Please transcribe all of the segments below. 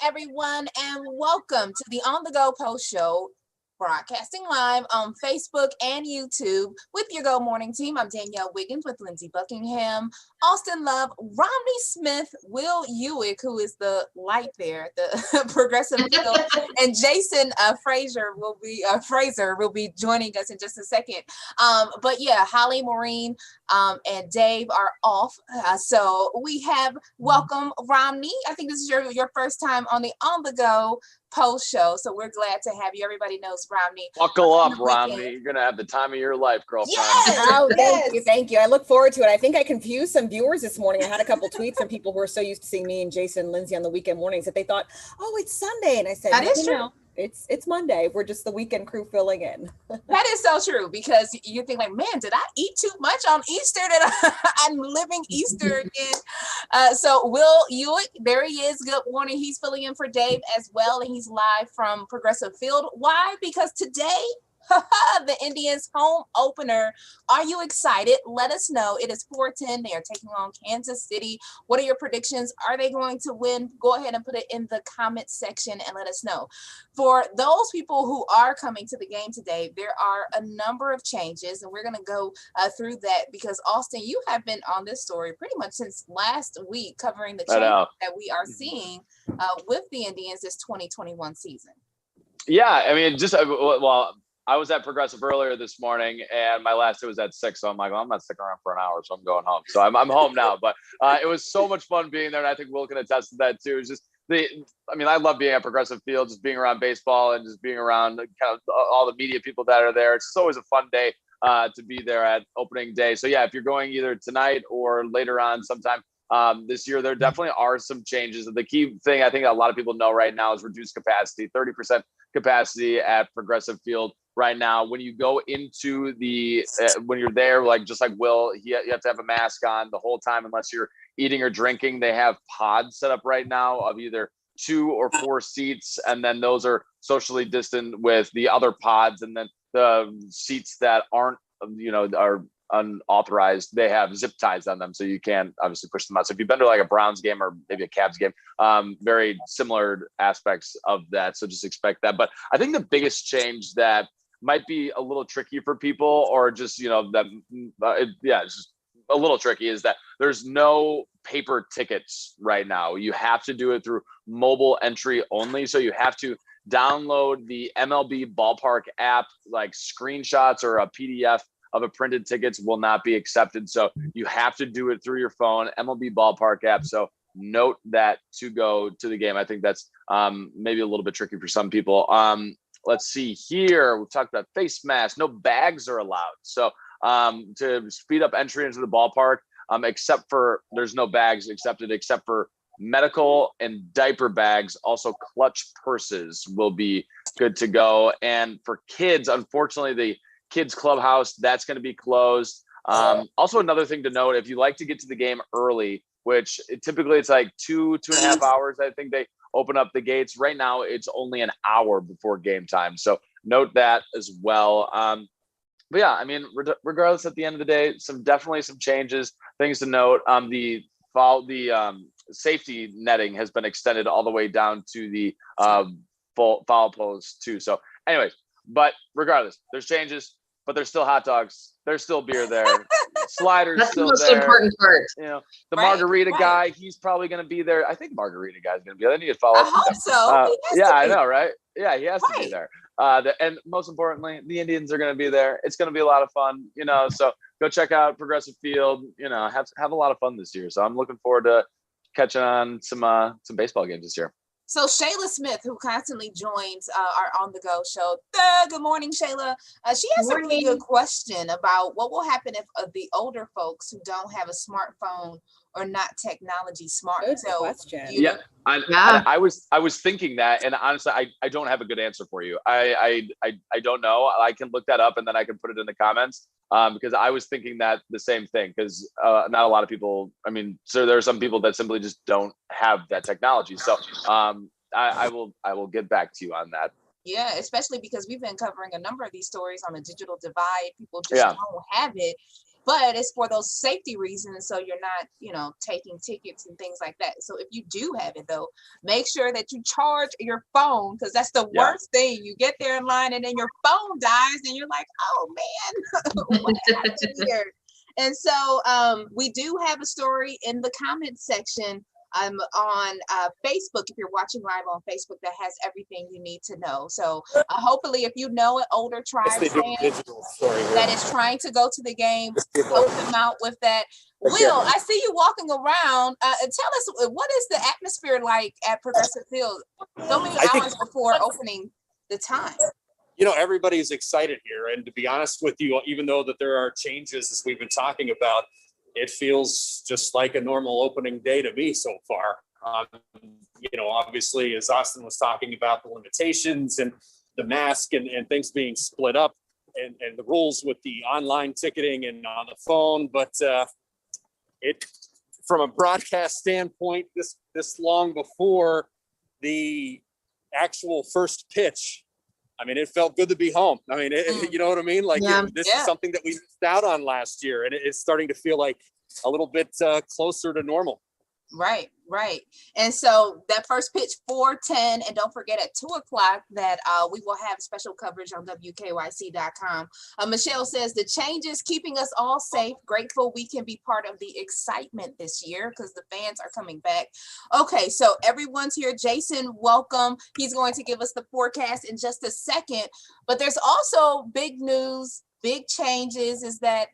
Everyone, and welcome to the On the Go Post Show, broadcasting live on Facebook and YouTube with your Go Morning team. I'm Danielle Wiggins with Lindsey Buckingham, Austin Love, Romney Smith, Will Ewick, who is the light there, the progressive Will, and Jason Fraser will be joining us in just a second. But yeah, Holly Maureen and Dave are off. So we have welcome Romney. I think this is your first time on the On the Go Post Show. So we're glad to have you. Everybody knows Romney. Buckle up, Romney. You're going to have the time of your life, girlfriend. Yes! Oh, thank you. I look forward to it. I think I confused some viewers this morning. I had a couple tweets from people who are so used to seeing me and Jason and Lindsey on the weekend mornings that they thought, oh, it's Sunday. And I said, that is true. No, it's Monday. We're just the weekend crew filling in. That is so true, because you think like, man, did I eat too much on Easter? I'm living Easter again. So Will Ewick, there he is. Good morning. He's filling in for Dave as well, and he's live from Progressive Field. Why? Because today, the Indians home opener. Are you excited? Let us know. It is 4:10. They are taking on Kansas City. What are your predictions? Are they going to win? Go ahead and put it in the comment section and let us know. For those people who are coming to the game today, there are a number of changes, and we're going to go through that because, Austin, you have been on this story pretty much since last week, covering the changes that we are seeing with the Indians this 2021 season. Yeah, I mean, I was at Progressive earlier this morning, and my last day was at 6. So I'm like, well, I'm not sticking around for an hour, so I'm going home. So I'm home now. But it was so much fun being there, and I think Will can attest to that too. It's just I love being at Progressive Field, just being around baseball and just being around kind of all the media people that are there. It's just always a fun day to be there at opening day. So yeah, if you're going either tonight or later on sometime this year, there definitely are some changes. The key thing I think a lot of people know right now is reduced capacity, 30% capacity at Progressive Field right now. When you go into when you're there, just like Will, you have to have a mask on the whole time unless you're eating or drinking. They have pods set up right now of either 2 or 4 seats, and then those are socially distant with the other pods, and then the seats that aren't, are unauthorized, they have zip ties on them, so you can't obviously push them out. So if you've been to like a Browns game or maybe a Cavs game, very similar aspects of that, so just expect that. But I think the biggest change that might be a little tricky for people, or just it's just a little tricky, is that there's no paper tickets right now. You have to do it through mobile entry only, so you have to download the MLB Ballpark app. Like screenshots or a PDF of a printed tickets will not be accepted. So you have to do it through your phone, MLB Ballpark app. So note that to go to the game. I think that's maybe a little bit tricky for some people. Let's see here. We've talked about face masks. No bags are allowed. So to speed up entry into the ballpark, there's no bags accepted except for medical and diaper bags. Also, clutch purses will be good to go. And for kids, unfortunately, the kids clubhouse, that's going to be closed. Also, another thing to note, if you like to get to the game early, which typically it's like 2.5 hours, I think they open up the gates. Right now, it's only an hour before game time. So note that as well. But yeah, I mean, regardless, at the end of the day, definitely some changes, things to note. The safety netting has been extended all the way down to the foul post too. So anyways, but regardless, there's changes, but there's still hot dogs. There's still beer there. Sliders That's still the most there. important part. The margarita guy, he's probably going to be there. I think margarita guy's going to be there. I need to follow up. I hope so. I know, right? Yeah, he has to be there. And most importantly, the Indians are going to be there. It's going to be a lot of fun, so go check out Progressive Field, have a lot of fun this year. So I'm looking forward to catching on some baseball games this year. So Shayla Smith, who constantly joins our On the Go show. Good morning, Shayla. She has a really good question about what will happen if the older folks who don't have a smartphone or not technology smart. Good question. I was thinking that, and honestly, I don't have a good answer for you. I don't know. I can look that up and then I can put it in the comments. Because I was thinking that the same thing, because not a lot of people, so there are some people that simply just don't have that technology. So I will get back to you on that. Yeah, especially because we've been covering a number of these stories on the digital divide. People just don't have it. but it's for those safety reasons. So you're not, taking tickets and things like that. So if you do have it though, make sure that you charge your phone, because that's the worst thing. You get there in line and then your phone dies and you're like, oh man, what happened here? And so we do have a story in the comment section on Facebook, if you're watching live on Facebook, that has everything you need to know. So hopefully if you know an older Tribe fan that is trying to go to the game, help them out with that. Will, I see you walking around. Tell us, what is the atmosphere like at Progressive Field so many hours before opening the time? Everybody's excited here. And to be honest with you, even though that there are changes as we've been talking about, it feels just like a normal opening day to me so far. Obviously, as Austin was talking about the limitations and the mask and things being split up and the rules with the online ticketing and on the phone. But it, from a broadcast standpoint, this long before the actual first pitch, it felt good to be home. You know what I mean? This is something that we missed out on last year, and it's starting to feel like a little bit closer to normal. Right. And so that first pitch 4:10, and don't forget at 2:00 that we will have special coverage on WKYC.com. Michelle says the changes keeping us all safe. Grateful we can be part of the excitement this year because the fans are coming back. Okay, so everyone's here. Jason, welcome. He's going to give us the forecast in just a second. But there's also big news, big changes, is that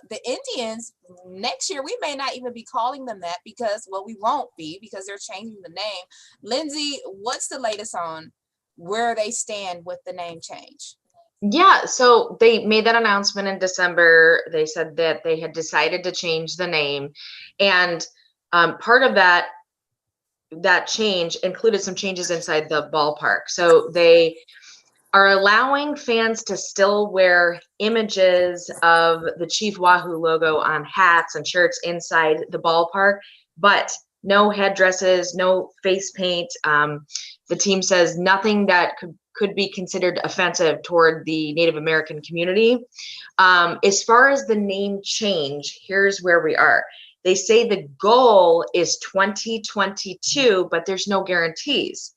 the Indians next year, we may not even be calling them that because, we won't be, because they're changing the name. Lindsay, what's the latest on where they stand with the name change? Yeah, so they made that announcement in December. They said that they had decided to change the name, and part of that change included some changes inside the ballpark. So they are allowing fans to still wear images of the Chief Wahoo logo on hats and shirts inside the ballpark, but no headdresses, no face paint. The team says nothing that could be considered offensive toward the Native American community. As far as the name change, here's where we are. They say the goal is 2022, but there's no guarantees.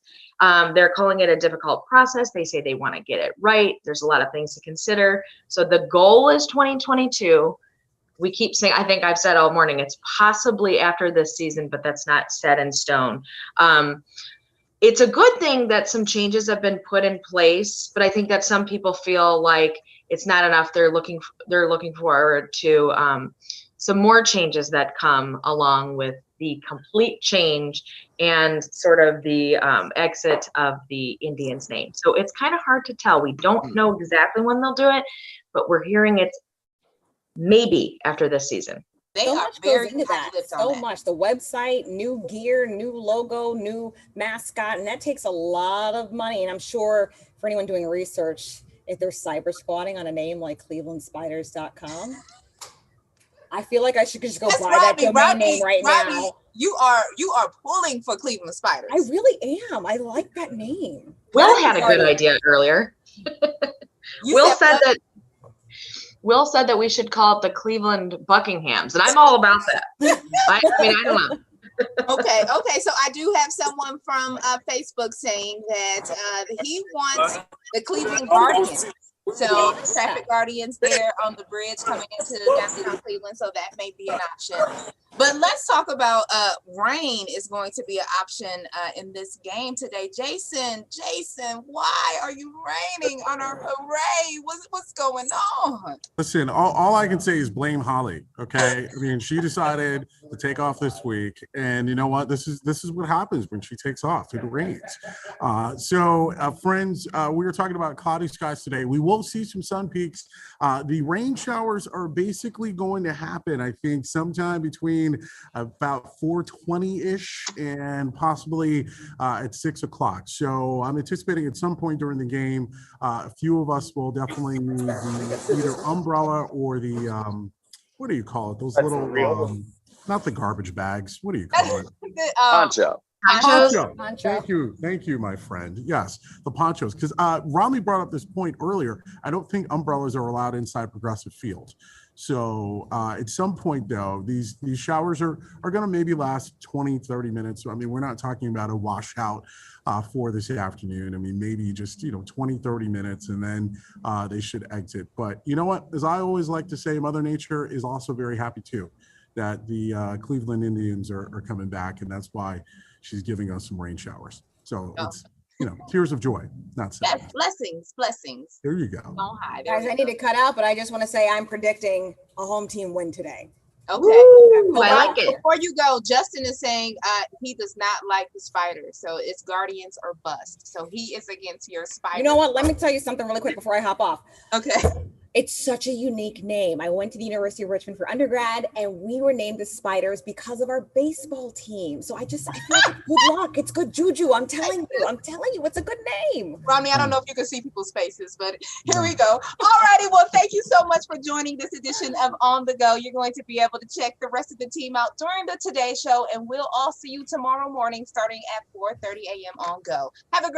They're calling it a difficult process. They say they want to get it right. There's a lot of things to consider. So the goal is 2022. We keep saying, I think I've said all morning, it's possibly after this season, but that's not set in stone. It's a good thing that some changes have been put in place, but I think that some people feel like it's not enough. They're looking forward to some more changes that come along with the complete change and sort of the exit of the Indians' name. So it's kind of hard to tell. We don't know exactly when they'll do it, but we're hearing it's maybe after this season. They are very into that. So much. The website, new gear, new logo, new mascot, and that takes a lot of money. And I'm sure for anyone doing research, if they're cyber squatting on a name like clevelandspiders.com, I feel like I should just go buy that domain name right now. You are pulling for Cleveland Spiders. I really am. I like that name. Will had a good idea earlier. Will said that we should call it the Cleveland Buckinghams, and I'm all about that. I don't know. Okay. So I do have someone from Facebook saying that he wants the Cleveland Guardians. So traffic guardians there on the bridge coming into downtown Cleveland. So that may be an option. But let's talk about rain is going to be an option in this game today. Jason, why are you raining on our parade? What's going on? Listen, all I can say is blame Holly. Okay, she decided to take off this week, and you know what? This is what happens when she takes off. It rains. Friends, we were talking about cloudy skies today. We will see some sun peaks. The rain showers are basically going to happen, I think, sometime between about 4:20-ish and possibly at 6 o'clock. So I'm anticipating at some point during the game, a few of us will definitely need either umbrella or the, what do you call it? Those little, not the garbage bags. What do you call it? Poncho. Poncho. Thank you, my friend. Yes, the ponchos. Because Romney brought up this point earlier. I don't think umbrellas are allowed inside Progressive Field. So at some point, though, these showers are going to maybe last 20, 30 minutes. So, I mean, we're not talking about a washout for this afternoon. I mean, maybe just, 20, 30 minutes, and then they should exit. But you know what? As I always like to say, Mother Nature is also very happy, too, that the Cleveland Indians are coming back, and that's why she's giving us some rain showers. So it's, tears of joy, not sad. Yes, blessings. There you go. On high. Guys, I need to cut out, but I just want to say I'm predicting a home team win today. Okay. Ooh, I like it. Before you go, Justin is saying he does not like the Spiders, so it's Guardians or bust. So he is against your Spiders. You know what? Let me tell you something really quick before I hop off. Okay. It's such a unique name. I went to the University of Richmond for undergrad, and we were named the Spiders because of our baseball team. So I feel like it's good luck. It's good juju. I'm telling you, it's a good name. Romney, I don't know if you can see people's faces, but here we go. All righty. Well, thank you so much for joining this edition of On the Go. You're going to be able to check the rest of the team out during the Today Show, and we'll all see you tomorrow morning starting at 4:30 a.m. on Go. Have a great